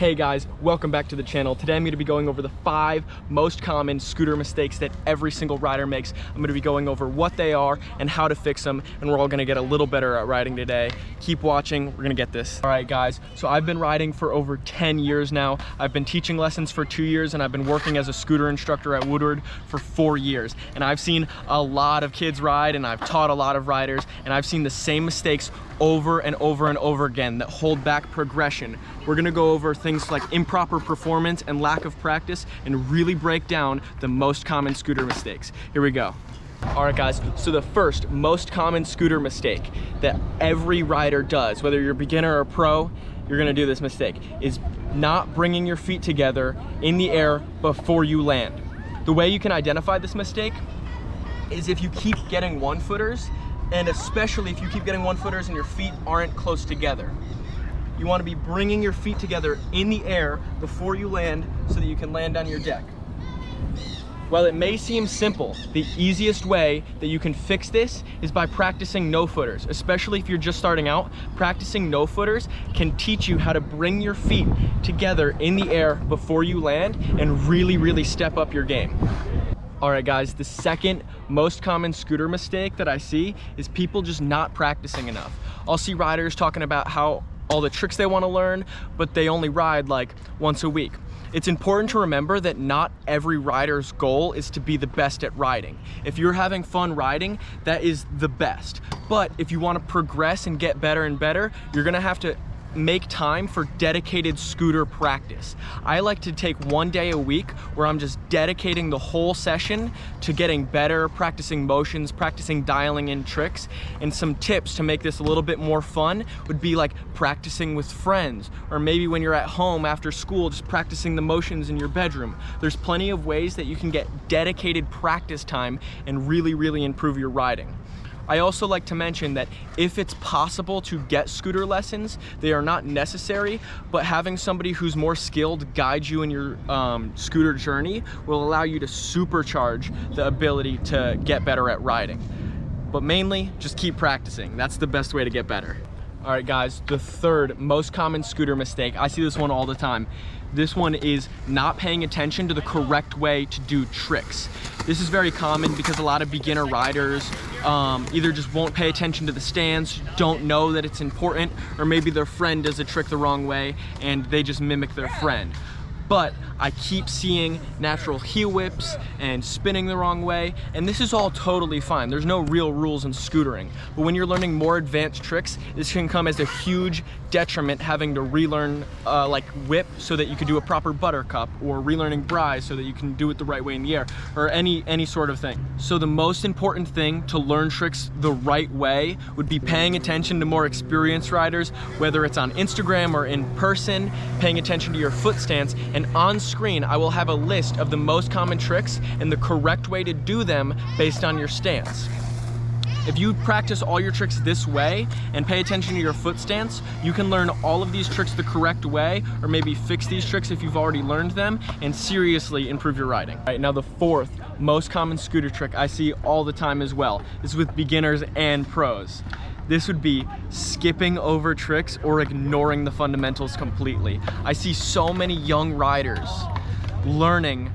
Hey guys, welcome back to the channel. Today I'm going to be going over the 5 most common scooter mistakes that every single rider makes. I'm going to be going over what they are and how to fix them, and we're all going to get a little better at riding today. Keep watching, we're going to get this. All right guys, so I've been riding for over 10 years now. I've been teaching lessons for 2 years, and I've been working as a scooter instructor at Woodward for 4 years. And I've seen a lot of kids ride, and I've taught a lot of riders, and I've seen the same mistakes over and over and over again that hold back progression. We're gonna go over things like improper performance and lack of practice and really break down the most common scooter mistakes. Here we go. All right guys, so the first most common scooter mistake that every rider does, whether you're a beginner or a pro, you're gonna do this mistake, is not bringing your feet together in the air before you land. The way you can identify this mistake is if you keep getting one-footers, and especially if you keep getting one-footers and your feet aren't close together. You want to be bringing your feet together in the air before you land so that you can land on your deck. While it may seem simple, the easiest way that you can fix this is by practicing no-footers. Especially if you're just starting out, practicing no-footers can teach you how to bring your feet together in the air before you land and really step up your game. All right guys, the second most common scooter mistake that I see is people just not practicing enough. I'll see riders talking about how all the tricks they want to learn, but they only ride like once a week. It's important to remember that not every rider's goal is to be the best at riding. If you're having fun riding, that is the best. But if you want to progress and get better and better, you're gonna have to make time for dedicated scooter practice. I like to take one day a week where I'm just dedicating the whole session to getting better, practicing motions, practicing dialing in tricks. And some tips to make this a little bit more fun would be like practicing with friends, or maybe when you're at home after school, just practicing the motions in your bedroom. There's plenty of ways that you can get dedicated practice time and really improve your riding. I also like to mention that if it's possible to get scooter lessons, they are not necessary, but having somebody who's more skilled guide you in your scooter journey will allow you to supercharge the ability to get better at riding. But mainly, just keep practicing. That's the best way to get better. All right guys, the third most common scooter mistake, I see this one all the time. This one is not paying attention to the correct way to do tricks. This is very common because a lot of beginner riders either just won't pay attention to the stance, don't know that it's important, or maybe their friend does a trick the wrong way and they just mimic their friend. But I keep seeing natural heel whips and spinning the wrong way, and this is all totally fine. There's no real rules in scootering. But when you're learning more advanced tricks, this can come as a huge detriment, having to relearn like whip so that you can do a proper buttercup, or relearning brise so that you can do it the right way in the air, or any sort of thing. So the most important thing to learn tricks the right way would be paying attention to more experienced riders, whether it's on Instagram or in person, paying attention to your foot stance, and on screen I will have a list of the most common tricks and the correct way to do them based on your stance. If you practice all your tricks this way and pay attention to your foot stance, you can learn all of these tricks the correct way, or maybe fix these tricks if you've already learned them, and seriously improve your riding. All right, now the fourth most common scooter trick I see all the time as well. This is with beginners and pros. This would be skipping over tricks or ignoring the fundamentals completely. I see so many young riders learning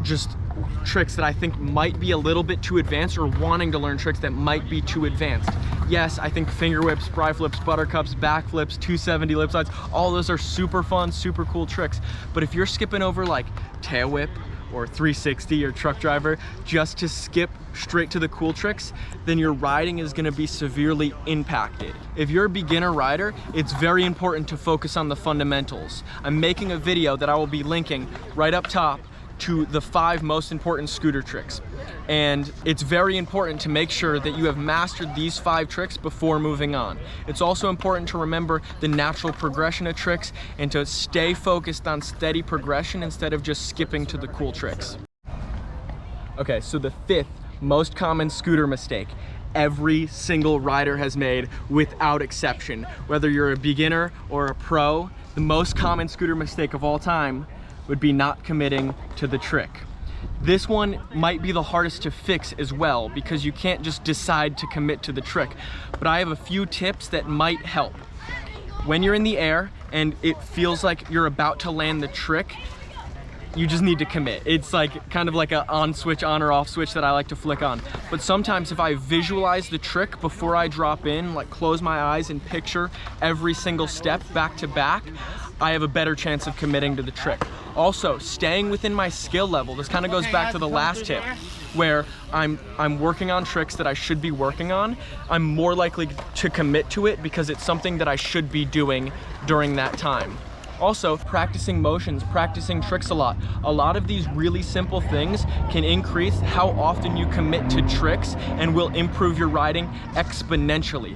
just tricks that I think might be a little bit too advanced, or wanting to learn tricks that might be too advanced. Yes, I think finger whips, bri flips, buttercups, back flips, 270 lip slides, all those are super fun, super cool tricks. But if you're skipping over like tail whip or 360 or truck driver just to skip straight to the cool tricks, then your riding is gonna be severely impacted. If you're a beginner rider, it's very important to focus on the fundamentals. I'm making a video that I will be linking right up top to the 5 most important scooter tricks. And it's very important to make sure that you have mastered these 5 tricks before moving on. It's also important to remember the natural progression of tricks and to stay focused on steady progression instead of just skipping to the cool tricks. Okay, so the 5th most common scooter mistake every single rider has made without exception. Whether you're a beginner or a pro, the most common scooter mistake of all time would be not committing to the trick. This one might be the hardest to fix as well, because you can't just decide to commit to the trick. But I have a few tips that might help. When you're in the air and it feels like you're about to land the trick, you just need to commit. It's like kind of like a on switch, on or off switch that I like to flick on. But sometimes if I visualize the trick before I drop in, like close my eyes and picture every single step back to back, I have a better chance of committing to the trick. Also, staying within my skill level. This kind of goes back to the last tip, where I'm working on tricks that I should be working on. I'm more likely to commit to it because it's something that I should be doing during that time. Also, practicing motions, practicing tricks a lot. A lot of these really simple things can increase how often you commit to tricks and will improve your riding exponentially.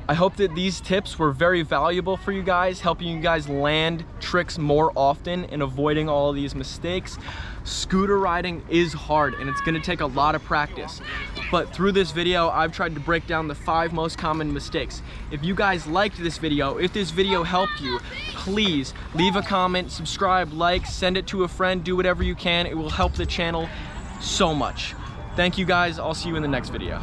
I hope that these tips were very valuable for you guys, helping you guys land tricks more often and avoiding all of these mistakes. Scooter riding is hard and it's gonna take a lot of practice. But through this video, I've tried to break down the 5 most common mistakes. If you guys liked this video, if this video helped you, please leave a comment, subscribe, like, send it to a friend, do whatever you can. It will help the channel so much. Thank you guys, I'll see you in the next video.